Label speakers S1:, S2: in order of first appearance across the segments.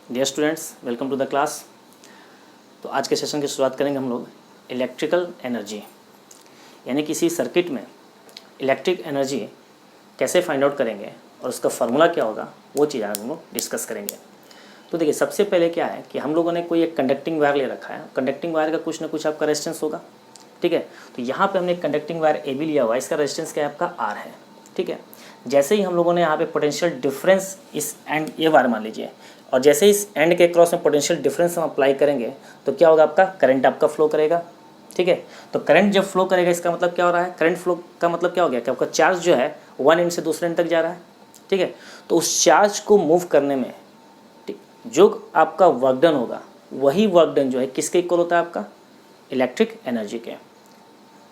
S1: Dear students, welcome to the class. तो आज के सेशन की शुरुआत करेंगे हम लोग इलेक्ट्रिकल एनर्जी, यानी किसी सर्किट में इलेक्ट्रिक एनर्जी कैसे फाइंड आउट करेंगे और उसका फार्मूला क्या होगा, वो चीज़ आज हम लोग डिस्कस करेंगे। तो देखिए, सबसे पहले क्या है कि हम लोगों ने कोई एक कंडक्टिंग वायर ले रखा है। कंडक्टिंग वायर का कुछ ना कुछ आपका रेजिस्टेंस होगा, ठीक है। तो यहाँ पे हमने एक कंडक्टिंग वायर ए बी लिया हुआ है, इसका रेजिस्टेंस क्या है आपका आर है, ठीक है। जैसे ही हम लोगों ने यहाँ पे पोटेंशियल डिफरेंस इस एंड ये वायर मान लीजिए, और जैसे इस एंड के क्रॉस में पोटेंशियल डिफरेंस हम अप्लाई करेंगे तो क्या होगा, आपका करंट आपका फ्लो करेगा, ठीक है। तो करंट जब फ्लो करेगा इसका मतलब क्या हो रहा है, करंट फ्लो का मतलब क्या हो गया कि आपका चार्ज जो है वन एंड से दूसरे एंड तक जा रहा है, ठीक है। तो उस चार्ज को मूव करने में जो आपका वर्क डन होगा, वही वर्क डन जो है किसके इक्वल होता है, आपका इलेक्ट्रिक एनर्जी के,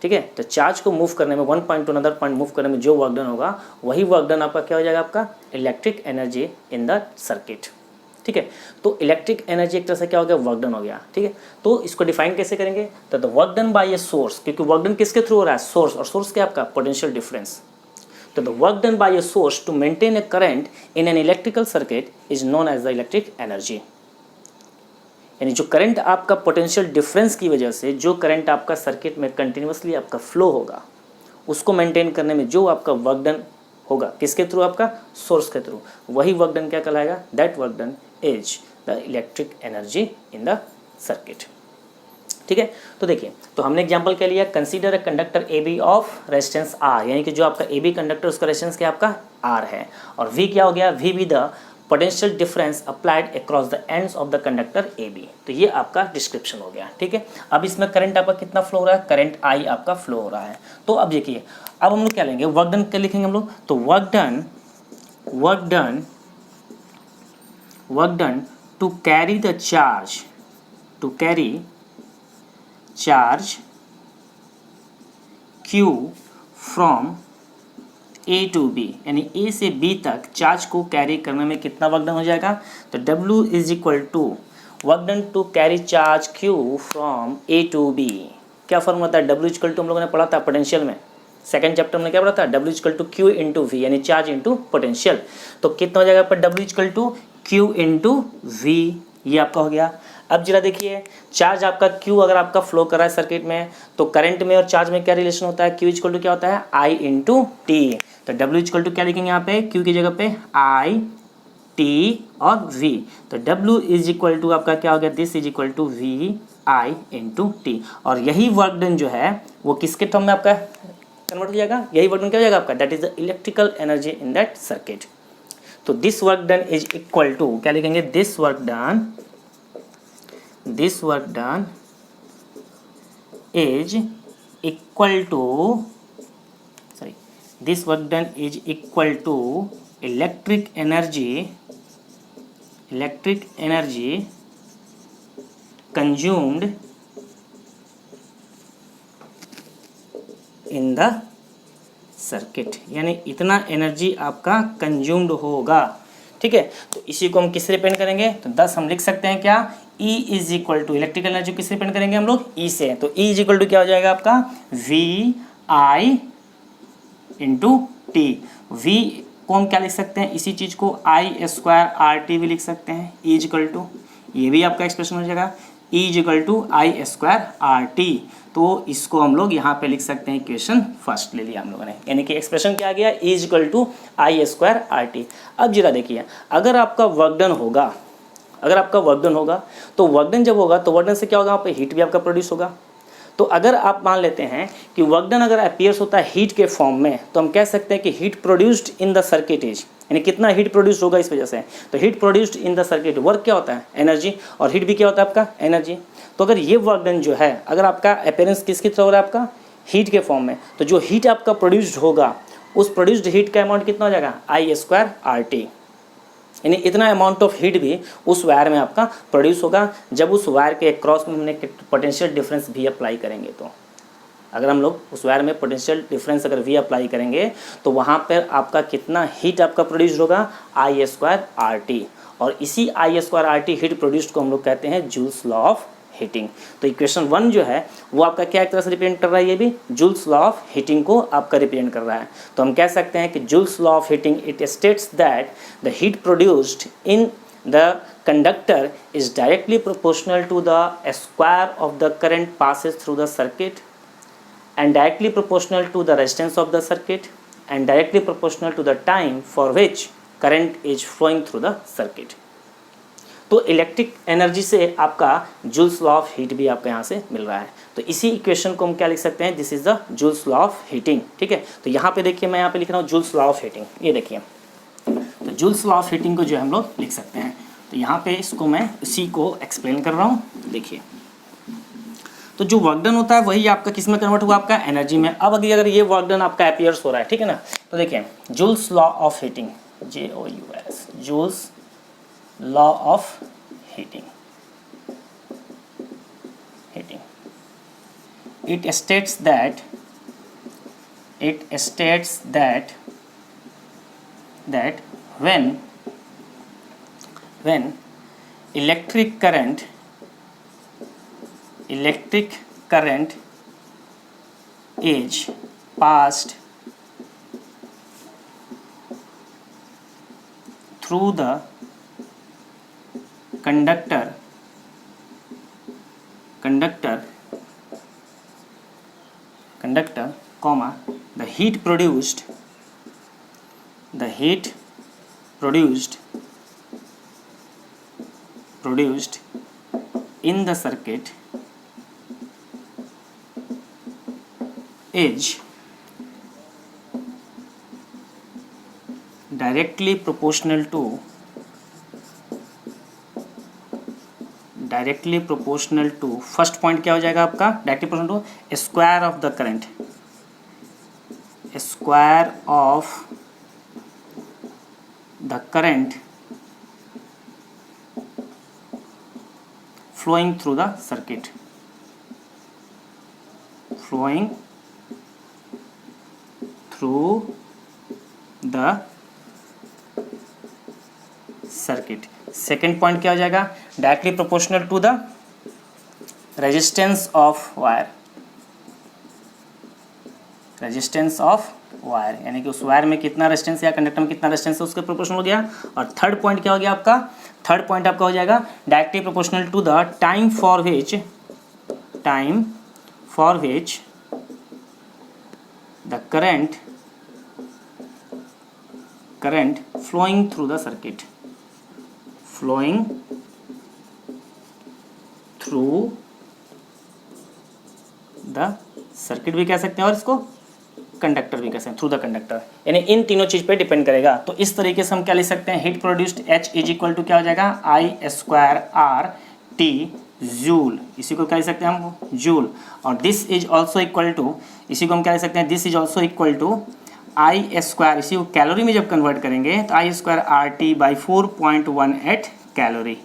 S1: ठीक है। तो चार्ज को मूव करने में, one point two another point move करने में जो वर्क डन होगा, वही वर्क डन आपका क्या हो जाएगा, आपका electric energy in the circuit, ठीक है। तो इलेक्ट्रिक एनर्जी एक तरह से क्या हो गया, वर्क डन हो गया, ठीक है। तो इसको डिफाइन कैसे करेंगे, तो the work done by a source, क्योंकि वर्क डन किसके थ्रू हो रहा है, सोर्स, और सोर्स क्या आपका पोटेंशियल डिफरेंस। तो the work done by a source to maintain a current in an electrical circuit is known as the electric energy. यानी जो करंट आपका पोटेंशियल डिफरेंस की वजह से जो करंट आपका सर्किट में कंटिन्यूसली आपका फ्लो होगा, उसको मेंटेन करने में जो आपका वर्क डन होगा, किसके थ्रू, आपका सोर्स के थ्रू, वही वर्क डन क्या कहलाएगा, that work done is the electric energy in the circuit, ठीक है। तो देखिए, तो हमने एग्जांपल क्या लिया, consider a conductor A B of resistance R, यानी कि जो आपका ए बी कंडक्टर उसका रेजिस्टेंस क्या आपका आर है, और वी क्या हो गया, V be the potential difference applied across the ends of the conductor A B. तो ये आपका डिस्क्रिप्शन हो गया, ठीक है। अब इसमें करंट आपका कितना फ्लो हो रहा है, करंट आई आपका फ्लो हो रहा है। तो अब देखिए, अब हम लोग क्या लेंगे, वर्क डन क्या लिखेंगे हम लोग, तो work done to carry the charge, to carry charge Q from A to B, यानी A से B तक चार्ज को कैरी करने में कितना वर्क डन हो जाएगा, तो W is equal to work done to carry charge Q from A to B। क्या फॉर्मूला था, W इक्वल टू हम लोगों ने पढ़ा था पोटेंशियल में, सेकंड चैप्टर में क्या पढ़ा था, W equal to Q into V, यानी चार्ज इंटू पोटेंशियल। तो कितना हो जाएगा पर W equal to Q into V, ये आपका हो गया। अब जरा देखिए, चार्ज आपका Q अगर आपका फ्लो कर रहा है सर्किट में, तो करंट में और चार्ज में क्या रिलेशन होता है, Q इक्वल टू क्या होता है, I इंटू टी। तो W इक्वल टू क्या लिखेंगे यहाँ पे, Q की जगह पे I T और V। तो W इज इक्वल टू आपका क्या हो गया, this is equal to V I into T. और यही वर्क डन जो है वो किसके टर्म में आपका कन्वर्ट हो जाएगा, यही वर्क डन क्या हो जाएगा आपका, that is the electrical energy in that circuit. तो this work done is equal to क्या लिखेंगे, this work done is equal to, sorry, this work done is equal to electric energy consumed in the circuit, यानी इतना energy आपका consumed होगा, ठीक है। तो इसी को हम किससे रिप्रेजेंट करेंगे, तो 10 हम लिख सकते हैं क्या, E is equal to, electrical energy किससे रिप्रेजेंट करेंगे हम लोग, E से। तो E इज इक्वल टू क्या हो जाएगा आपका, VI इंटू टी। V को हम क्या लिख सकते हैं, इसी चीज को I स्क्वायर RT भी लिख सकते हैं, E इज इक्वल टू, ये भी आपका एक्सप्रेशन हो जाएगा, E is equal to I square RT। तो इसको हम लोग यहाँ पे लिख सकते हैं, इक्वेशन फर्स्ट ले लिया हम लोगों ने, यानी कि एक्सप्रेशन क्या आ गया, E is equal to I square RT। अब जरा देखिए, अगर आपका वर्क डन होगा, तो वर्क डन जब होगा तो वर्क डन से क्या होगा, वहाँ पे हीट भी आपका प्रोड्यूस होगा। तो अगर आप मान लेते हैं कि वर्क डन अगर अपीयर्स होता है हीट के फॉर्म में, तो हम कह सकते हैं कि heat produced in the circuit is, यानी कितना हीट प्रोड्यूस होगा इस वजह से। तो heat produced in the circuit, work क्या होता है, एनर्जी, और हीट भी क्या होता है आपका, एनर्जी। तो अगर ये वर्क डन जो है, अगर आपका अपीयरेंस किसकी तरह हो रहा है, आपका हीट के फॉर्म में, तो जो हीट आपका प्रोड्यूस्ड होगा, उस प्रोड्यूस्ड हीट का अमाउंट कितना हो जाएगा, I स्क्वायर RT, यानी इतना अमाउंट ऑफ हीट भी उस वायर में आपका प्रोड्यूस होगा जब उस वायर के क्रॉस में हमने पोटेंशियल डिफरेंस भी अप्लाई करेंगे। तो अगर हम लोग उस वायर में पोटेंशियल डिफरेंस अगर भी अप्लाई करेंगे, तो वहाँ पर आपका कितना हीट आपका प्रोड्यूस होगा, I स्क्वायर RT, और इसी I square RT heat produced को हम लोग कहते हैं जूल्स लॉ ऑफ हीटिंग। तो इक्वेशन 1 जो है वो आपका क्या एक तरह से रिप्रेजेंट कर रहा है, ये भी जूल्स लॉ ऑफ हीटिंग को आपका रिप्रेजेंट कर रहा है। तो हम कह सकते हैं कि joules law of heating it states that the heat produced in the conductor is directly proportional to the square of the current passes through the circuit and directly proportional to the resistance of the circuit and directly proportional to the time for which current is flowing through the circuit. तो electric energy से आपका joules law of heat भी आपको यहाँ से मिल रहा है। तो इसी इक्वेशन को हम क्या लिख सकते हैं, this is the Joule's law of heating. ठीक है, तो यहाँ पे देखिए मैं यहाँ पे लिख रहा हूँ जूल्स लॉ ऑफ हीटिंग, ये देखिए। तो जूल्स लॉ ऑफ हीटिंग को जो हम लोग लिख सकते हैं, तो यहाँ पे इसको मैं इसी को एक्सप्लेन कर रहा हूँ। देखिए, तो जो वर्क डन होता है वही आपका किस में कन्वर्ट हुआ, आपका एनर्जी में। अब अगर ये वर्क डन आपका अपीयर्स हो रहा है, ठीक है ना, तो देखिए Joule's law of heating, JOULS, Joule's law of heating it states that when electric current is passed through the conductor comma the heat produced in the circuit is directly proportional to first point क्या हो जाएगा आपका, directly proportional to square of the current, flowing through the circuit, second point क्या हो जाएगा, directly proportional to the resistance of wire, यानी कि उस वायर में कितना रेजिस्टेंस या कंडक्टर में कितना रेजिस्टेंस है उसके प्रोपोर्शनल हो गया। और थर्ड पॉइंट क्या हो गया आपका, थर्ड पॉइंट आपका हो जाएगा directly proportional to the time for which the current flowing through the circuit, भी कह सकते हैं और इसको कंडक्टर भी कह सकते हैं, थ्रू द कंडक्टर, यानी इन तीनों चीज पे डिपेंड करेगा। तो इस तरीके से हम क्या लिख सकते हैं, heat produced H is equal to क्या हो जाएगा, I²RT जूल, इसी को क्या लिख सकते हैं हम, जूल। और this is also equal to, इसी को हम क्या लिख सकते हैं, this is also equal to I², इसी को कैलोरी में जब कन्वर्ट करेंगे तो I²RT बाई 4.18 कैलोरी।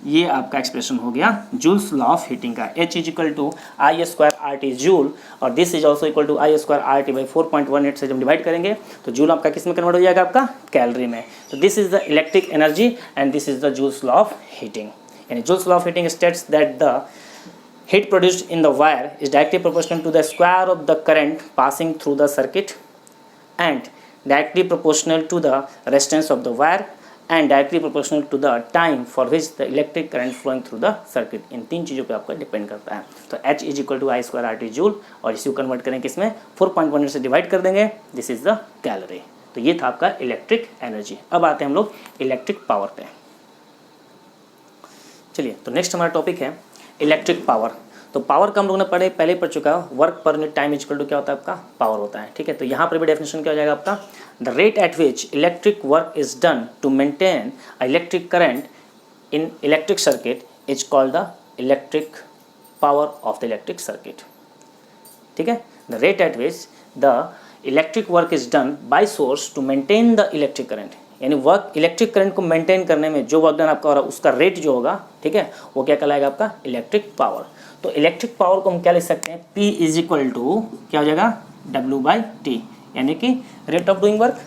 S1: ये आपका एक्सप्रेशन हो गया जूल्स लॉ ऑफ हीटिंग का। H is equal to I²RT joule और this is also equal to I²RT by 4.18 से जब डिवाइड करेंगे तो जूल आपका किस में कन्वर्ट हो जाएगा, आपका कैलोरी में। तो this is the electric energy and this is the Joule's law of heating. यानी Joule's law of heating states that the heat produced in the wire is directly proportional to the square of the current passing through the circuit and directly proportional to the resistance of the wire and directly proportional to the time for which the electric current flowing through the circuit। इन तीन चीज़ों पे आपका depend करता है। तो H is equal to I²RT joule और इसी को कन्वर्ट करें किसमें, 4.18 से डिवाइड कर देंगे, दिस इज द कैलोरी। तो ये था आपका इलेक्ट्रिक एनर्जी। अब आते हैं हम लोग इलेक्ट्रिक पावर पे। चलिए, तो नेक्स्ट हमारा टॉपिक है इलेक्ट्रिक पावर। तो पावर का हम लोगों ने पहले पढ़ चुका है, work per unit time equal to क्या होता है आपका, पावर होता है। ठीक है, तो यहाँ पर भी डेफिनेशन क्या हो जाएगा आपका, the rate at which electric work is done to maintain electric current in electric circuit is called the electric power of the electric circuit. ठीक है, the rate at which the electric work is done by source to maintain the electric current, यानी work electric current को maintain करने में जो work done आपका हो रहा है उसका रेट जो होगा, ठीक है, वो क्या कहलाएगा आपका इलेक्ट्रिक पावर। तो इलेक्ट्रिक पावर को हम क्या लिख सकते हैं, P इज इक्वल टू क्या हो जाएगा, W/T, यानी कि रेट ऑफ डूइंग वर्क।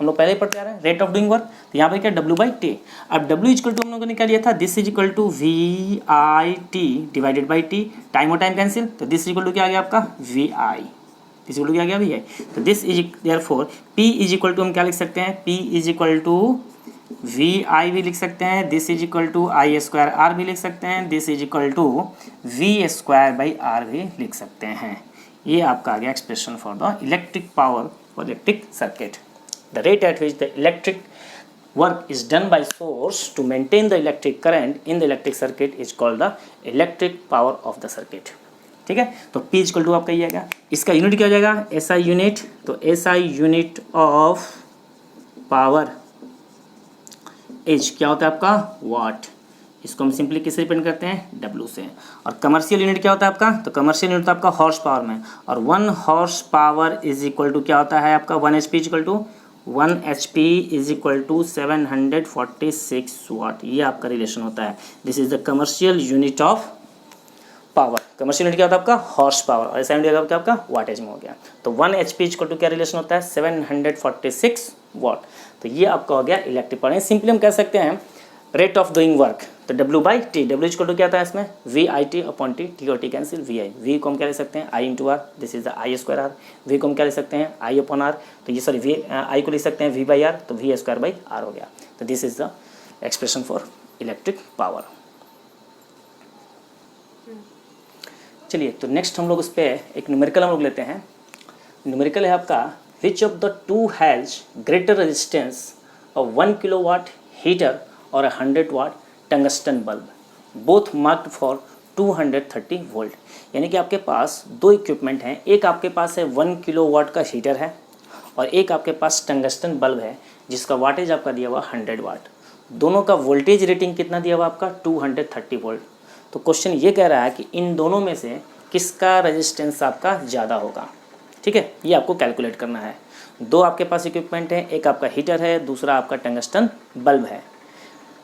S1: हम लोग पहले ही पढ़ते आ रहे हैं रेट ऑफ डूइंग वर्क, तो यहाँ पे क्या W/T। अब W इक्वल टू हम लोगों ने क्या लिया था, this is equal to VIT divided by T, time और टाइम कैंसिल, तो दिस इक्वल टू क्या आ गया आपका VI, दिस इक्वल टू क्या आ गया VI। तो this is therefore P is equal to हम क्या लिख सकते हैं, P is equal to V I भी लिख सकते हैं, this is equal to I square R भी लिख सकते हैं, this is equal to V square by R भी लिख सकते हैं। ये आपका आ गया expression for the electric power for electric circuit. The rate at which the electric work is done by source to maintain the electric current in the electric circuit is called the electric power of the circuit। ठीक है, तो P equal to आपका ये आएगा, इसका unit क्या हो जाएगा, SI यूनिट, तो SI unit of power H क्या होता है आपका वाट, इसको हम सिंपली किससे डिपेंड करते हैं, W से। और कमर्शियल यूनिट क्या होता है आपका, तो कमर्शियल यूनिट तो आपका हॉर्स पावर में, और 1 horse power is equal to क्या होता है आपका 1 HP equal to 1 HP is equal to 746 watt, ये आपका रिलेशन होता है। This is the commercial unit of power. Commercial unit क्या होता है आपका हॉर्स पावर, और ऐसा यूनिट क्या आपका वाटेज में हो गया। तो 1 HP इक्वल टू क्या रिलेशन होता है 746 वाट। तो ये आपका हो गया इलेक्ट्रिक पावर। सिंपली हम कह सकते हैं रेट ऑफ डूइंग वर्क, तो W by T, W equal to क्या था इसमें V I T upon T, T और T cancel, V I, V को हम क्या ले सकते हैं I into R, this is the I square R, V को हम क्या ले सकते हैं आई अपॉन आर, तो ये सॉरी वी आई को लिख सकते हैं वी बाई आर, तो वी स्क्वायर बाई आर हो गया। तो this is the expression for electric power. चलिए, तो नेक्स्ट हम लोग उस पर एक न्यूमेरिकल हम लोग लेते हैं। न्यूमेरिकल है आपका which of the two has greater resistance of 1 kilowatt heater और 100 watt tungsten bulb, both marked for 230 volt. यानी कि आपके पास दो इक्विपमेंट हैं, एक आपके पास है 1 किलोवाट का हीटर है और एक आपके पास टंगस्टन बल्ब है जिसका वाटेज आपका दिया हुआ 100 वाट। दोनों का वोल्टेज रेटिंग कितना दिया हुआ आपका 230 वोल्ट। तो क्वेश्चन ये कह रहा है कि इन दोनों में से किसका रेजिस्टेंस आपका ज़्यादा होगा। ठीक है, ये आपको कैलकुलेट करना है। दो आपके पास इक्विपमेंट है, एक आपका हीटर है, दूसरा आपका टंगस्टन बल्ब है।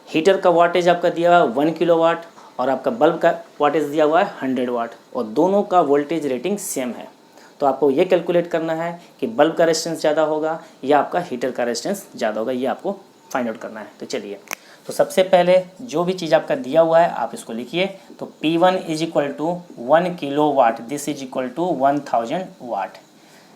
S1: हीटर का वाटेज आपका दिया हुआ 1 किलोवाट और आपका बल्ब का वाटेज दिया हुआ है 100 वाट, और दोनों का वोल्टेज रेटिंग सेम है। तो आपको ये कैलकुलेट करना है कि बल्ब का रेजिस्टेंस ज़्यादा होगा या आपका हीटर का रेजिस्टेंस ज़्यादा होगा, ये आपको फाइंड आउट करना है। तो चलिए, तो सबसे पहले जो भी चीज़ आपका दिया हुआ है आप इसको लिखिए। तो P1 is equal to 1 kilowatt, this is equal to 1000 watt.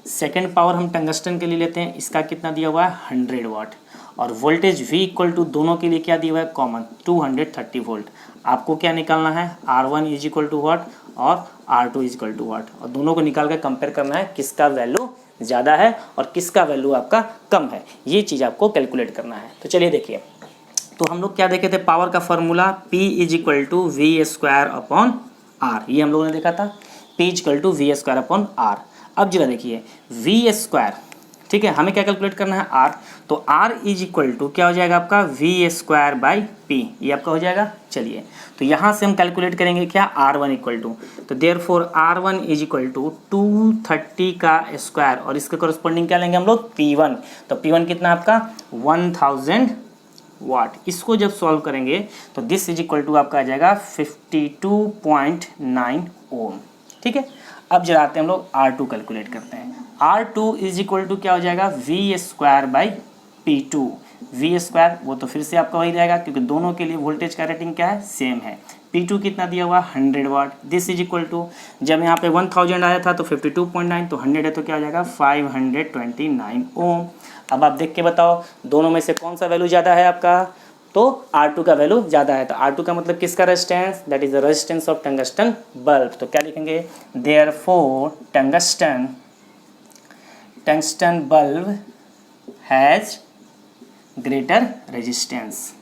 S1: Second power हम टंगस्टन के लिए लेते हैं, इसका कितना दिया हुआ है 100 वाट, और वोल्टेज V इक्वल टू दोनों के लिए क्या दिया हुआ है कॉमन 230 वोल्ट। आपको क्या निकालना है R1 इज इक्वल टू वाट और R2 इज इक्वल टू वाट, और दोनों को निकाल कर कंपेयर करना है किसका वैल्यू ज़्यादा है और किसका वैल्यू आपका कम है, ये चीज़ आपको कैलकुलेट करना है। तो चलिए देखिए, तो हम लोग क्या देखे थे, पावर का formula P is equal to V square upon R, ये हम लोगों ने देखा था P is equal to V square upon R. अब जरा देखिए वी स्क्वायर, ठीक है, हमें क्या कैलकुलेट करना है R, तो R इज इक्वल टू क्या हो जाएगा आपका वी स्क्वायर बाई पी, ये आपका हो जाएगा। चलिए, तो यहाँ से हम कैलकुलेट करेंगे क्या R1 इक्वल टू, तो therefore R1 is equal to 230 का स्क्वायर, और इसके कॉरस्पॉन्डिंग क्या लेंगे हम लोग P1, तो P1 कितना आपका 1000 वाट। इसको जब सॉल्व करेंगे तो दिस इज इक्वल टू आपका आ जाएगा 52.9 ओम। ठीक है, अब जरा आते हैं हम लोग R2 कैलकुलेट करते हैं। R2 इज इक्वल टू क्या हो जाएगा V square by P2, V square वो तो फिर से आपका वही रहेगा क्योंकि दोनों के लिए वोल्टेज का रेटिंग क्या है सेम है। P2 कितना दिया हुआ 100 वाट, दिस इज इक्वल टू जब यहाँ पे 1000 आया था तो 52.9, तो 100 है तो क्या हो जाएगा 529 ओम। अब आप देख के बताओ दोनों में से कौन सा वैल्यू ज़्यादा है आपका, तो R2 का वैल्यू ज़्यादा है। तो R2 का मतलब किसका resistance, that is the resistance of tungsten bulb. तो क्या लिखेंगे, therefore tungsten bulb has greater resistance,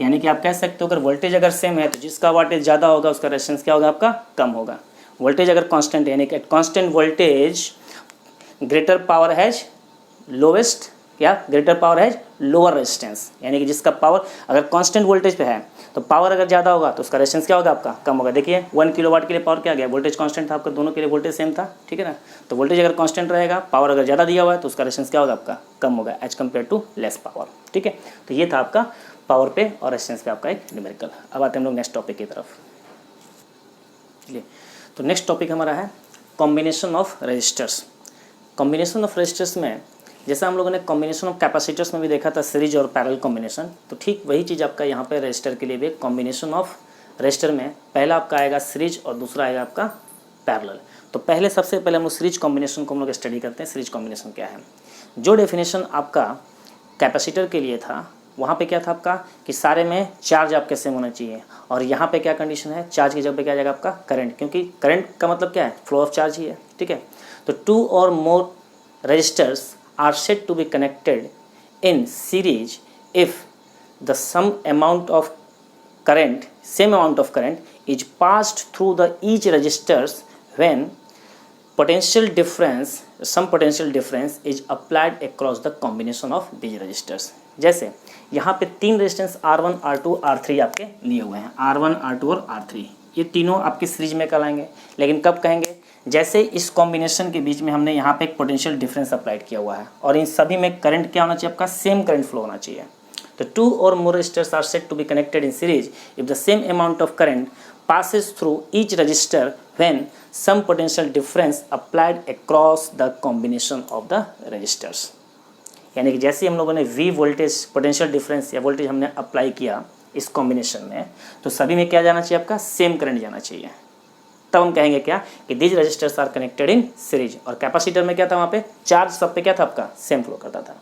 S1: यानी कि आप कह सकते हो अगर वोल्टेज अगर सेम है तो जिसका वाटेज ज़्यादा होगा उसका रेजिस्टेंस क्या होगा आपका कम होगा। वोल्टेज अगर कांस्टेंट है यानी कि constant voltage greater power has lowest, क्या greater power has lower resistance, यानी कि जिसका पावर अगर कांस्टेंट वोल्टेज पे है तो पावर अगर ज़्यादा होगा तो उसका रेजिस्टेंस क्या होगा आपका कम होगा। देखिए 1 किलोवाट के लिए पावर क्या गया, वोल्टेज कांस्टेंट था आपका, दोनों के लिए वोल्टेज सेम था, ठीक है ना। तो वोल्टेज अगर कांस्टेंट रहेगा, पावर अगर ज़्यादा दिया हुआ है तो उसका रेजिस्टेंस क्या होगा आपका कम होगा as compare to less power. ठीक है, तो ये था आपका पावर पे और रेजिस्टेंस पे आपका एक न्यूमेरिकल। अब आते हैं हम लोग नेक्स्ट टॉपिक की तरफ। चलिए, तो नेक्स्ट टॉपिक हमारा है combination of resistors. Combination of resistors में जैसा हम लोगों ने कॉम्बिनेशन ऑफ कैपेसिटर्स में भी देखा था सीरीज और पैरेलल कॉम्बिनेशन, तो ठीक वही चीज़ आपका यहाँ पे रजिस्टर के लिए भी कॉम्बिनेशन ऑफ रजिस्टर में पहला आपका आएगा सीरीज और दूसरा आएगा आपका पैरेलल। तो पहले सबसे पहले हम लोग सीरीज कॉम्बिनेशन को हम लोग स्टडी करते हैं। सीरीज कॉम्बिनेशन क्या है? जो डेफिनेशन आपका कैपेसिटर के लिए था वहाँ पे क्या था आपका कि सारे में चार्ज आपके सेम होना चाहिए, और यहाँ पे क्या कंडीशन है, चार्ज की जगह पे क्या आ जाएगा आपका करंट, क्योंकि करंट का मतलब क्या है, फ्लो ऑफ चार्ज ही है। ठीक है, तो 2 or more resistors are said to be connected in series if the same amount of current is passed through the each registers when some potential difference is applied across the combination of these registers। जैसे यहाँ पे 3 resistance R1, R2, R3 आपके लिए हुए हैं, R1, R2 और R3, ये तीनों आपके सीरीज में कहलाएंगे। लेकिन कब कहेंगे, जैसे इस कॉम्बिनेशन के बीच में हमने यहाँ पे एक पोटेंशियल डिफरेंस अप्लाइड किया हुआ है, और इन सभी में करंट क्या होना चाहिए आपका, सेम करंट फ्लो होना चाहिए। तो 2 or more resistors are said to be connected in series if the same amount of current passes through each register when some potential difference applied across the combination of the registers। यानी कि जैसे हम लोगों ने V voltage potential difference या voltage हमने apply किया इस कॉम्बिनेशन में, तो सभी में क्या जाना चाहिए आपका, सेम करंट जाना चाहिए। तब हम कहेंगे क्या कि these resistors are connected in series. और कैपेसिटर में क्या था, वहाँ पे चार्ज सब पे क्या था आपका, सेम फ्लो करता था।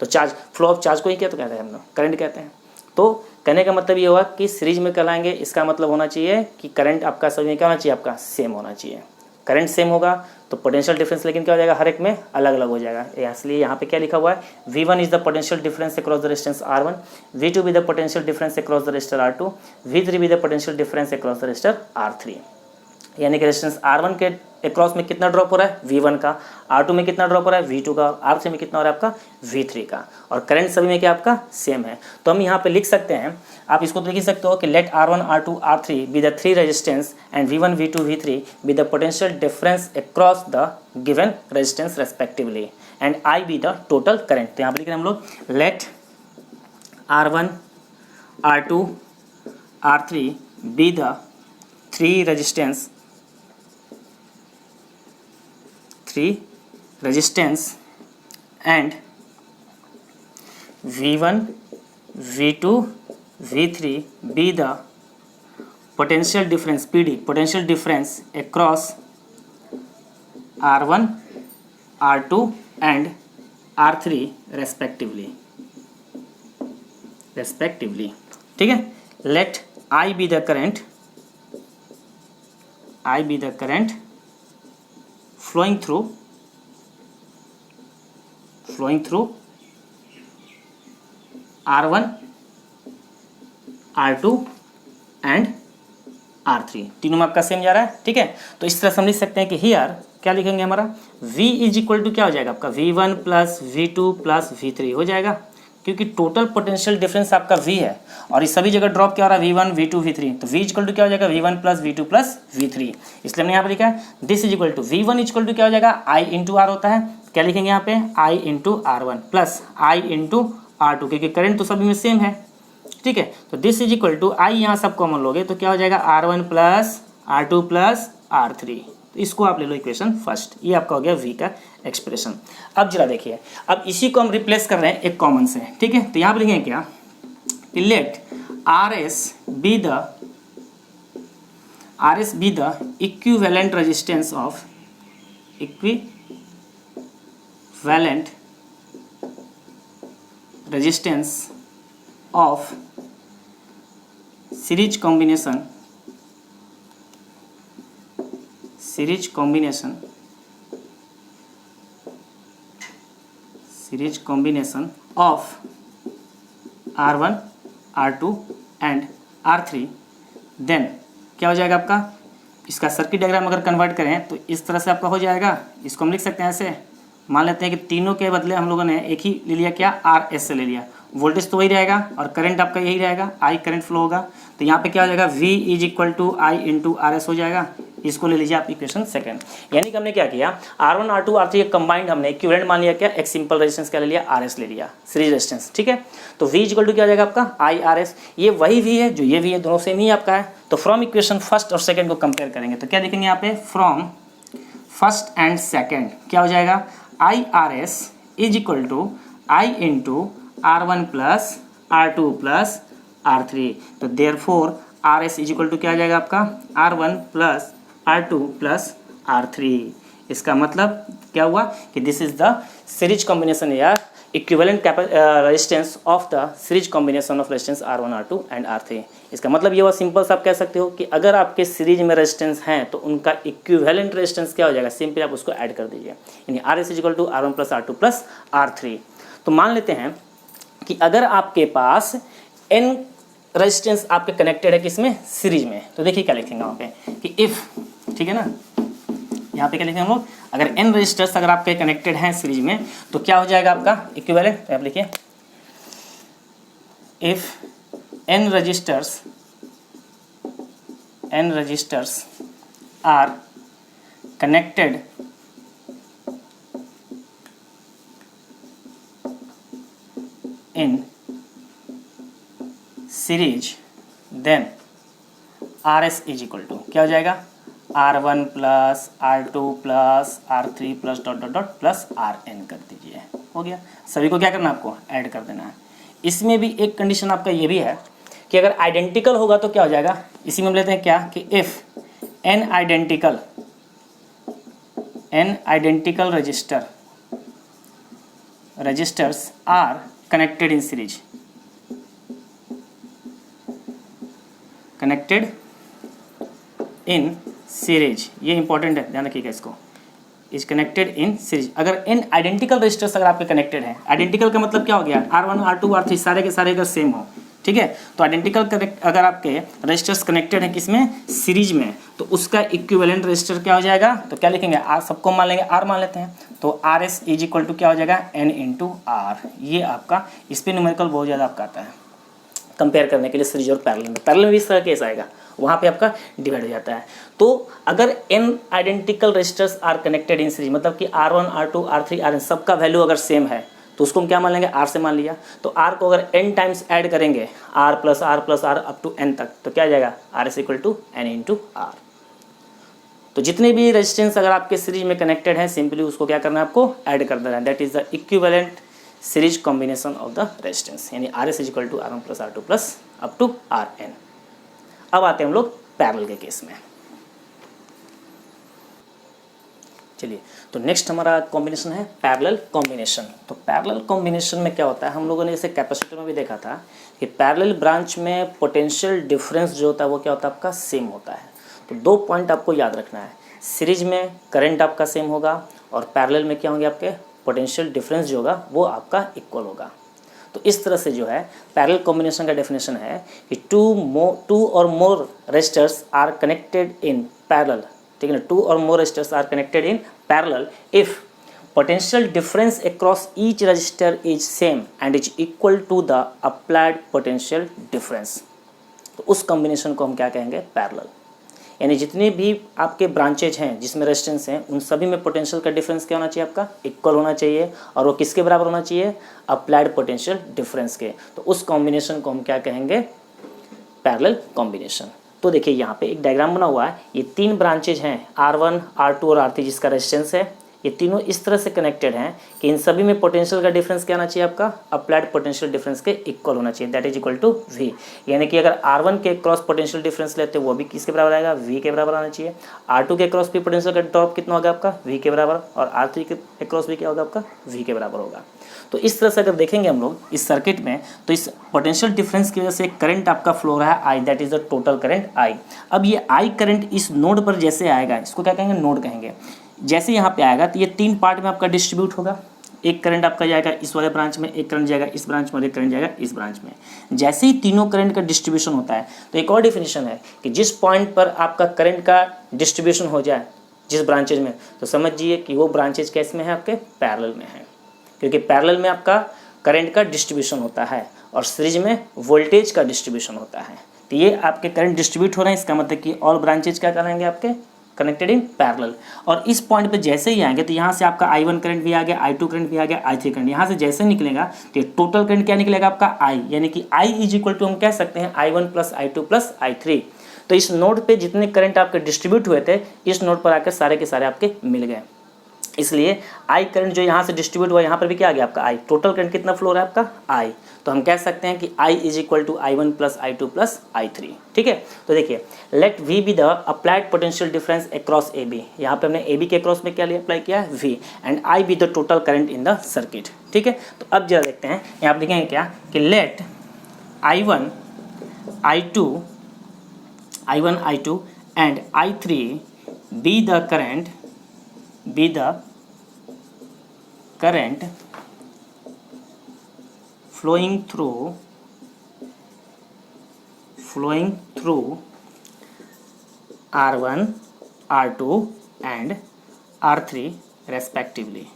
S1: तो चार्ज, फ्लो ऑफ चार्ज को ही क्या तो कहते हैं हम लोग, करंट कहते हैं। तो कहने का मतलब ये हुआ कि सीरीज में कहलाएंगे, इसका मतलब होना चाहिए कि करंट आपका सभी में क्या होना चाहिए, आपका सेम होना चाहिए। करंट सेम होगा तो पोटेंशियल डिफरेंस लेकिन क्या हो जाएगा, हर एक में अलग अलग हो जाएगा। इसलिए यहाँ पे क्या लिखा हुआ है, V1 is the potential difference across the resistance R1, V2 be the potential difference across the resistor R2, V3 be the potential difference across the resistor R3। यानी कि रेजिस्टेंस R1 के अक्रॉस में कितना ड्रॉप हो रहा है, V1 का, R2 में कितना ड्रॉप हो रहा है, V2 का, R3 में कितना हो रहा है आपका, V3 का, और करंट सभी में क्या आपका सेम है। तो हम यहाँ पे लिख सकते हैं, आप इसको तो लिख सकते हो कि let R1, R2, R3 be the 3 resistance and V1, V2, V3 be the potential difference across the given resistance respectively and I be the total current. तो यहाँ पे लिख रहे हैं हम लोग, let R1, R2, R3 be the 3 resistance and V1, V2, V3 be the potential difference, PD, potential difference across R1, R2 and R3 respectively। ठीक है, let I be the current flowing through R1, R2 and R3, तीनों में आपका same जा रहा है। ठीक है, तो इस तरह समझ सकते हैं कि हियर क्या लिखेंगे, हमारा V इज इक्वल टू क्या हो जाएगा आपका, V1 plus V2 plus V3 हो जाएगा, क्योंकि टोटल पोटेंशियल डिफरेंस आपका V है और इस सभी जगह ड्रॉप क्या हो रहा है, V1, V2, V3, तो V इक्वल टू क्या हो जाएगा, V1 plus V2 plus V3। इसलिए हमने यहाँ पे लिखा है this is equal to V1 equal to क्या हो जाएगा, I इंटू R होता है, क्या लिखेंगे यहाँ पे, I into R1 plus I into R2, क्योंकि करंट तो सभी में सेम है। ठीक है, तो this is equal to I यहाँ सब कॉमन लोगे तो क्या हो जाएगा, R1 plus R2 plus R3। तो इसको आप ले लो इक्वेशन फर्स्ट, ये आपका हो गया V का एक्सप्रेशन। अब जरा देखिए, अब इसी को हम रिप्लेस कर रहे हैं एक कॉमन से। ठीक है, तो यहाँ पे लिखेंगे क्या, let RS be the equivalent resistance of series combination of R1, R2 and R3, then क्या हो जाएगा आपका, इसका सर्किट डायग्राम अगर कन्वर्ट करें तो इस तरह से आपका हो जाएगा। इसको हम लिख सकते हैं ऐसे, मान लेते हैं कि तीनों के बदले हम लोगों ने एक ही ले लिया, क्या, RS से ले लिया, वोल्टेज तो वही रहेगा और करंट आपका यही रहेगा, I करंट फ्लो होगा। तो यहाँ पे क्या हो जाएगा, V is equal to I into RS हो जाएगा। इसको ले लीजिए आप इक्वेशन सेकंड। यानी कि हमने क्या किया, R1, R2, R3 कंबाइंड हमने इक्विवेलेंट मान लिया, क्या, एक सिंपल रेजिस्टेंस क्या ले लिया, RS ले लिया, सीरीज रेजिस्टेंस। ठीक है, तो V इक्वल टू क्या हो जाएगा आपका, IRS, ये वही V है जो ये V है, दोनों सेम ही आपका है। तो फ्रॉम इक्वेशन फर्स्ट और सेकंड को कंपेयर करेंगे तो क्या देखेंगे यहाँ पे, फ्रॉम फर्स्ट एंड सेकंड क्या हो जाएगा, IRS is equal to I into R1 plus R2 plus R3। तो therefore RS is equal to क्या आ जाएगा आपका, R1 plus R2 plus R3। इसका मतलब क्या हुआ कि this is the series combination या equivalent resistance of the series combination of resistance R1 R2 and R3। इसका मतलब ये हुआ सिंपल सा आप कह सकते हो कि अगर आपके सीरीज में रेजिस्टेंस हैं तो उनका इक्विवेलेंट रेजिस्टेंस क्या हो जाएगा, सिंपली आप उसको ऐड कर दीजिए, यानी RS equal to R1 plus R2 plus R3। तो मान लेते हैं कि अगर आपके पास n रेजिस्टेंस आपके कनेक्टेड है किसमें, सीरीज में, तो देखिए क्या लिखेंगे वहाँ पे कि इफ़, ठीक है ना, यहाँ पे क्या लिखेंगे हम लोग, अगर n रजिस्टर्स अगर आपके कनेक्टेड हैं सीरीज में तो क्या हो जाएगा आपका इक्विवेलेंट, आप लिखिए if n resistors are connected in series then RS is equal to क्या हो जाएगा, R1 plus R2 plus R3 plus dot dot dot plus RN कर दीजिए, हो गया। सभी को क्या करना है, आपको ऐड कर देना है। इसमें भी एक कंडीशन आपका ये भी है कि अगर आइडेंटिकल होगा तो क्या हो जाएगा, इसी में हम लेते हैं क्या कि if n identical resistors are connected in series, connected in series, ये इंपॉर्टेंट है, ध्यान रखिएगा इसको, इज कनेक्टेड इन सीरीज। अगर इन आइडेंटिकल रजिस्टर्स अगर आपके कनेक्टेड हैं, आइडेंटिकल का मतलब क्या हो गया, R1 R2 R3 सारे के सारे अगर सेम हो, ठीक है, तो आइडेंटिकल अगर आपके रजिस्टर्स कनेक्टेड हैं किसमें, सीरीज में, तो उसका इक्विवेलेंट रजिस्टर क्या हो जाएगा, तो क्या लिखेंगे, R सबको मान लेंगे, R मान लेते हैं, तो RS इज इक्वल टू क्या हो जाएगा, N इंटू R। ये आपका इस पर न्यूमेरिकल बहुत ज़्यादा आपका आता है कंपेयर करने के लिए सीरीज और पैरेलल में भी इस तरह केस आएगा, वहाँ पे आपका डिवाइड हो जाता है। तो अगर n identical resistors are connected in series, मतलब कि R1 R2 R3 RN सबका वैल्यू अगर सेम है तो उसको हम क्या मान लेंगे, R से मान लिया, तो R को अगर n टाइम्स ऐड करेंगे, R plus R up to n तक, तो क्या आ जाएगा, RS equal to N into R। तो जितने भी रेजिस्टेंस अगर आपके सीरीज में कनेक्टेड है, सिंपली उसको क्या करना है, आपको ऐड कर देना है, that is the equivalent series combination of the resistance, यानी RS is equal to R1 plus R2 plus up to RN। अब आते हैं हम लोग पैरेलल के केस में। चलिए, तो नेक्स्ट हमारा कॉम्बिनेशन है पैरेलल कॉम्बिनेशन। तो पैरेलल कॉम्बिनेशन में क्या होता है, हम लोगों ने जैसे कैपेसिटर में भी देखा था कि पैरेलल ब्रांच में पोटेंशियल डिफरेंस जो होता है वो क्या होता है, आपका सेम होता है। तो दो पॉइंट आपको याद रखना है, सीरीज में करंट आपका सेम होगा और पैरेलल में क्या होंगे, आपके पोटेंशियल डिफरेंस जो होगा वो आपका इक्वल होगा। तो इस तरह से जो है पैरेलल कॉम्बिनेशन का डेफिनेशन है कि two or more resistors are connected in parallel, ठीक है ना, two or more resistors are connected in parallel if potential difference across each resistor is same and is equal to the applied potential difference. तो उस combination को हम क्या कहेंगे, parallel. यानी जितने भी आपके ब्रांचेज हैं जिसमें रेजिस्टेंस हैं उन सभी में पोटेंशियल का डिफरेंस क्या होना चाहिए, आपका इक्वल होना चाहिए, और वो किसके बराबर होना चाहिए, अप्लाइड पोटेंशियल डिफरेंस के। तो उस कॉम्बिनेशन को हम क्या कहेंगे, पैरेलल कॉम्बिनेशन। तो देखिए यहाँ पे एक डायग्राम बना हुआ है, ये तीन ब्रांचेज हैं R1 R2 और R3 जिसका रेजिस्टेंस है, ये तीनों इस तरह से कनेक्टेड हैं कि इन सभी में पोटेंशियल का डिफरेंस क्या होना चाहिए, आपका अप्लाइड पोटेंशियल डिफरेंस के इक्वल होना चाहिए, that is equal to V। यानी कि अगर R1 के क्रॉस पोटेंशियल डिफरेंस लेते हैं वो भी किसके बराबर आएगा, V के बराबर आना चाहिए। R2 के क्रॉस भी पोटेंशियल का ड्रॉप कितना होगा, आपका V के बराबर, और R3 के क्रॉस भी क्या होगा, आपका V के बराबर होगा। तो इस तरह से अगर देखेंगे हम लोग इस सर्किट में, तो इस पोटेंशियल डिफरेंस की वजह से करंट आपका फ्लो रहा है I, that is the total current I। अब ये I करंट इस नोड पर जैसे आएगा, इसको क्या कहेंगे, नोड कहेंगे। जैसे यहाँ पे आएगा तो ये तीन पार्ट में आपका डिस्ट्रीब्यूट होगा, एक करंट आपका जाएगा इस वाले ब्रांच में, एक करंट जाएगा इस ब्रांच में, और एक करंट जाएगा इस ब्रांच में। जैसे ही तीनों करंट का डिस्ट्रीब्यूशन होता है तो एक और डेफिनेशन है कि जिस पॉइंट पर आपका करंट का डिस्ट्रीब्यूशन हो जाए जिस ब्रांचेज में, तो समझिए कि वो ब्रांचेज कैसे में है, आपके पैरेलल में है, क्योंकि पैरेलल में आपका करंट का डिस्ट्रीब्यूशन होता है और सीरीज में वोल्टेज का डिस्ट्रीब्यूशन होता है। तो ये आपके करंट डिस्ट्रीब्यूट हो रहे हैं, इसका मतलब कि ऑल ब्रांचेज क्या करेंगे, आपके कनेक्टेड इन पैरेलल। और इस पॉइंट पे जैसे ही आएंगे तो यहाँ से आपका I1 करंट भी आ गया, I2 करंट भी आ गया, I3 करंट, यहाँ से जैसे निकलेगा तो ये टोटल करंट क्या निकलेगा, आपका I, यानी कि I इज इक्वल टू हम कह सकते हैं I1 plus I2 plus I3। तो इस नोड पे जितने करंट आपके डिस्ट्रीब्यूट हुए थे इस नोड पर आकर सारे के सारे आपके मिल गए। इसलिए आई करंट जो यहाँ से डिस्ट्रीब्यूट हुआ यहाँ पर भी क्या आ गया आपका आई, टोटल करंट कितना फ्लो हो रहा है आपका आई। तो हम कह सकते हैं कि I is equal to I one plus I two plus I three. ठीक है, तो देखिए let V be the applied potential difference across A B, यहाँ पे हमने ए बी के अक्रॉस में क्या लिया अप्लाई किया है V, and I be the total current in the circuit. ठीक है, तो अब जरा देखते हैं यहाँ पर लिखेंगे क्या कि let I one I two and I three be the current flowing through R1, R2 and R3 respectively।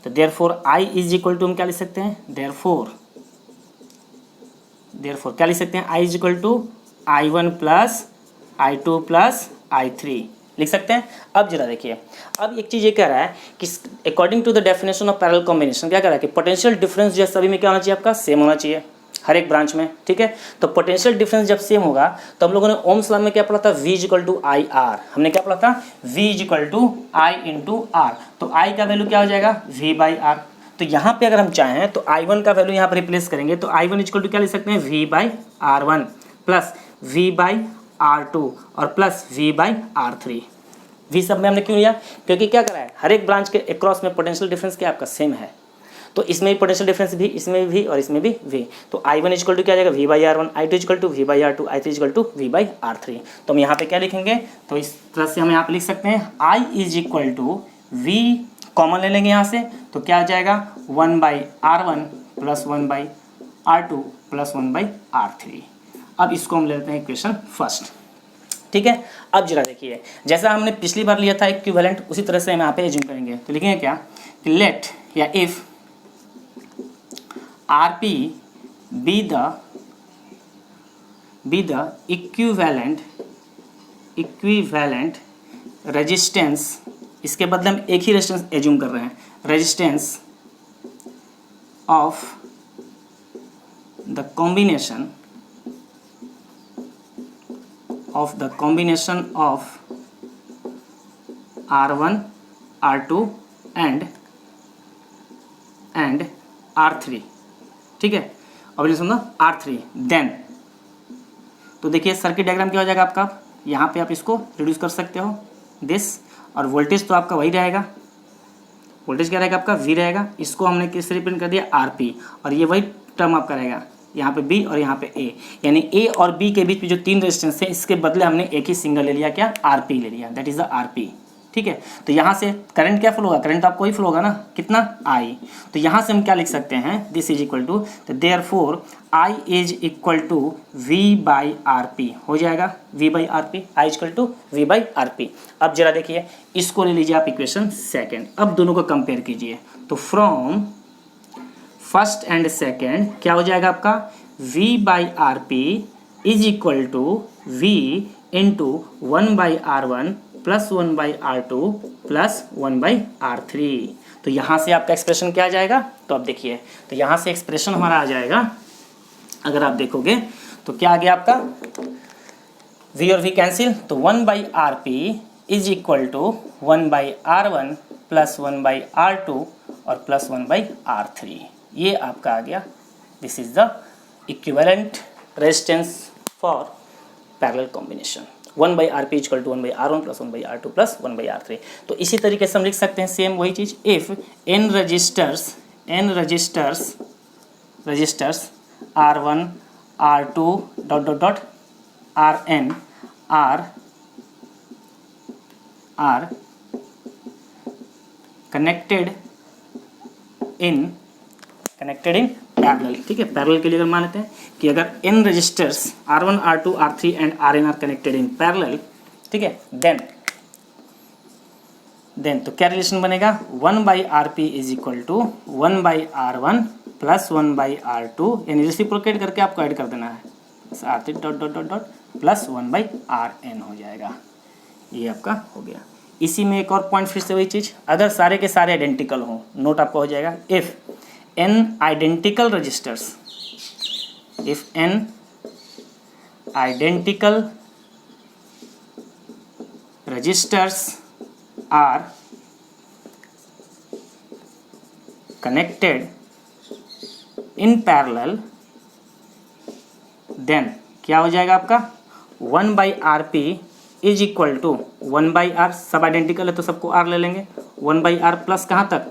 S1: तो therefore I is equal to हम क्या लिख सकते हैं, therefore क्या लिख सकते हैं, I is equal to I1 plus I2 plus I3 लिख सकते हैं। अब जरा देखिए, अब एक चीज़ ये कह रहा है कि according to the definition of parallel combination क्या कह रहा है कि पोटेंशियल डिफरेंस जो है सभी में क्या होना चाहिए आपका सेम होना चाहिए हर एक ब्रांच में। ठीक है, तो पोटेंशियल डिफरेंस जब सेम होगा तो हम लोगों ने ओम्स लॉ में क्या पढ़ा था, V equal to I R, हमने क्या पढ़ा था V equal to I into आर। तो I का वैल्यू क्या हो जाएगा V बाई आर। तो यहाँ पे अगर हम चाहें तो I1 का वैल्यू यहाँ पर रिप्लेस करेंगे तो I1 इक्वल टू क्या लिख सकते हैं V by R1 plus V by R2 और plus V by R3। V सब में हमने क्यों लिया, क्योंकि क्या करा है हर एक ब्रांच के अक्रॉस में पोटेंशियल डिफरेंस क्या आपका सेम है। तो इसमें भी पोटेंशियल डिफरेंस भी, इसमें भी और इसमें भी V। तो I1 इक्वल टू क्या आ जाएगा V by R1, I2 equal to V by R2, I3 equal to V by R3। तो हम यहाँ पे क्या लिखेंगे, तो इस तरह से हम यहाँ पे लिख सकते हैं I is equal to V, common ले लेंगे यहाँ से तो क्या आ जाएगा 1 by R1 plus 1 by R2 plus 1 by R3। अब इसको हम ले लेते हैं इक्वेशन फर्स्ट। ठीक है, अब जरा देखिए जैसा हमने पिछली बार लिया था इक्विवेलेंट उसी तरह से हम यहाँ पे एज्यूम करेंगे। तो लिखेंगे क्या कि लेट या if RP B the equivalent resistance, इसके बदले हम एक ही रेजिस्टेंस एज्यूम कर रहे हैं, resistance of the combination of R1, R2 and R3। ठीक है, अब ये सुनो R3 देन, तो देखिए सर्किट डायग्राम क्या हो जाएगा आपका, यहाँ पे आप इसको रिड्यूस कर सकते हो दिस, और वोल्टेज तो आपका वही रहेगा, वोल्टेज क्या रहेगा आपका V रहेगा, इसको हमने किस रिप्रेजेंट कर दिया RP, और ये वही टर्म आपका रहेगा यहाँ पे B और यहाँ पे A, यानी A और B के बीच में जो तीन रेजिस्टेंस है इसके बदले हमने एक ही सिंगल ले लिया, क्या RP ले लिया, दैट इज द RP। ठीक है, तो यहाँ से करंट क्या फ्लो होगा, करंट तो आपको ही फ्लो होगा ना, कितना I। तो यहाँ से हम क्या लिख सकते हैं, दिस इज इक्वल टू, तो therefore I is equal to V by RP हो जाएगा, V by RP, I equal to V by RP। अब जरा देखिए इसको ले लीजिए आप इक्वेशन सेकेंड, अब दोनों को कंपेयर कीजिए, तो फ्रॉम फर्स्ट एंड सेकेंड क्या हो जाएगा आपका, V by RP is equal to V into 1 by R1 plus 1 by R2 plus 1 by R3। तो यहाँ से आपका एक्सप्रेशन क्या आ जाएगा, तो अब देखिए तो यहाँ से एक्सप्रेशन हमारा आ जाएगा, अगर आप देखोगे तो क्या आ गया आपका, V और V कैंसिल, तो 1 by RP is equal to 1 by R1 plus 1 by R2 और प्लस 1 बाई R3, ये आपका आ गया, this is the equivalent resistance for parallel combination. 1 by RP equal to 1 by R1 plus 1 by R2 plus 1 by R3। तो इसी तरीके से हम लिख सकते हैं सेम वही चीज़, if n resistors R1 R2 dot dot dot Rn are connected in parallel. ठीक है, पैरेलल के लिए अगर मान लेते हैं कि अगर n resistors R1 R2 R3 and Rn are connected in parallel, ठीक है, देन तो क्या रिलेशन बनेगा, 1 by RP is equal to 1 by R1 plus 1 by R2, यानी रेसिप्रोकेट करके आपको ऐड कर देना है, R3 dot dot dot dot plus 1 by Rn हो जाएगा, ये आपका हो गया। इसी में एक और पॉइंट फिर से वही चीज़, अगर सारे के सारे आइडेंटिकल हों, नोट आपका हो जाएगा, if n identical registers, if n identical resistors are connected in parallel, then क्या हो जाएगा आपका 1/Rp is equal to 1/R, सब आइडेंटिकल है तो सबको R ले लेंगे, 1/R प्लस कहाँ तक,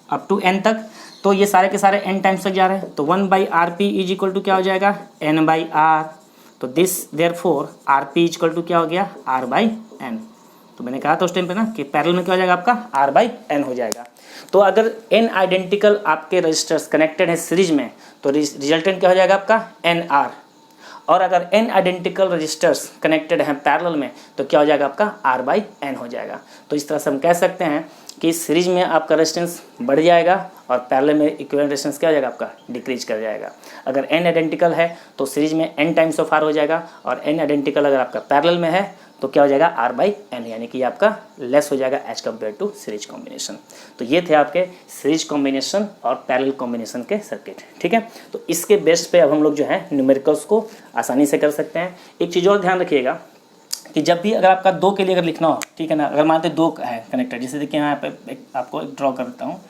S1: अप टू n तक, तो ये सारे के सारे n टाइम्स तक जा रहे हैं, तो 1/Rp इज इक्वल टू क्या हो जाएगा n/R, तो this therefore Rp is equal to क्या हो गया R/n। तो मैंने कहा था उस टाइम पे ना कि पैरेलल में क्या हो जाएगा आपका R/n हो जाएगा। तो अगर n आइडेंटिकल आपके रजिस्टर्स कनेक्टेड है सीरीज में तो रिजल्टेंट क्या हो जाएगा आपका NR, और अगर n आइडेंटिकल रजिस्टर्स कनेक्टेड हैं पैरेलल में तो क्या हो जाएगा आपका R/n हो जाएगा। तो इस तरह से हम कह सकते हैं कि सीरीज में आपका रेजिस्टेंस बढ़ जाएगा और पैरेलल में इक्विवेलेंट रेजिस्टेंस क्या हो जाएगा आपका डिक्रीज कर जाएगा। अगर n आइडेंटिकल है तो सीरीज में n टाइम्स ऑफ R हो जाएगा, और n आइडेंटिकल अगर आपका पैरेलल में है तो क्या हो जाएगा R/n, यानी कि आपका लेस हो जाएगा as compare to series combination. तो ये थे आपके सीरीज कॉम्बिनेशन और पैरेलल कॉम्बिनेशन के सर्किट, ठीक है। तो इसके बेस पे अब हम लोग जो है न्यूमेरिकल्स को आसानी से कर सकते हैं। एक चीज़ और ध्यान रखिएगा कि जब भी अगर आपका दो के लिए अगर लिखना हो, ठीक है ना, अगर मानते दो है कनेक्टेड, जैसे देखिए यहाँ पे आपको एक ड्रॉ करता हूँ,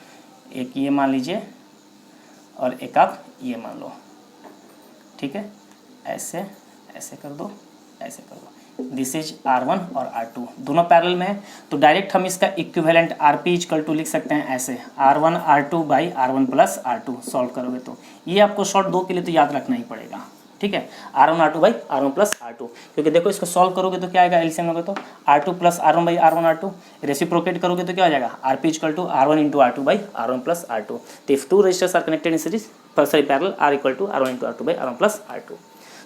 S1: एक ये मान लीजिए और एक आप ये मान लो, ठीक है, ऐसे ऐसे कर दो, ऐसे कर दो, दिस इज R1 और R2 दोनों पैरेलल में है, तो डायरेक्ट हम इसका इक्विवेलेंट Rp इक्वल टू लिख सकते हैं ऐसे R1 R2 by R1 plus R2। Solve करोगे तो ये आपको शॉर्ट दो के लिए तो याद रखना ही पड़ेगा, ठीक है, R1 R2 by R1 plus R2, क्योंकि देखो इसको सॉल्व करोगे तो क्या आएगा, एलसीएम लोगे तो R2 plus R1 by R1 R2, reciprocate करोगे तो क्या हो जाएगा Rp equal to R1 into R2 by R1 plus R2। तो if two resistors are connected in series sorry parallel R equal to R1 into R2 by R1 plus R2।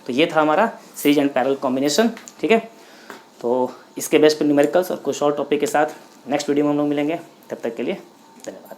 S1: तो ये था हमारा सीरीज एंड पैरेलल कॉम्बिनेशन, ठीक है। तो इसके base पर न्यूमेरिकल्स और कुछ और टॉपिक के साथ नेक्स्ट वीडियो में हम लोग मिलेंगे, तब तक के लिए धन्यवाद।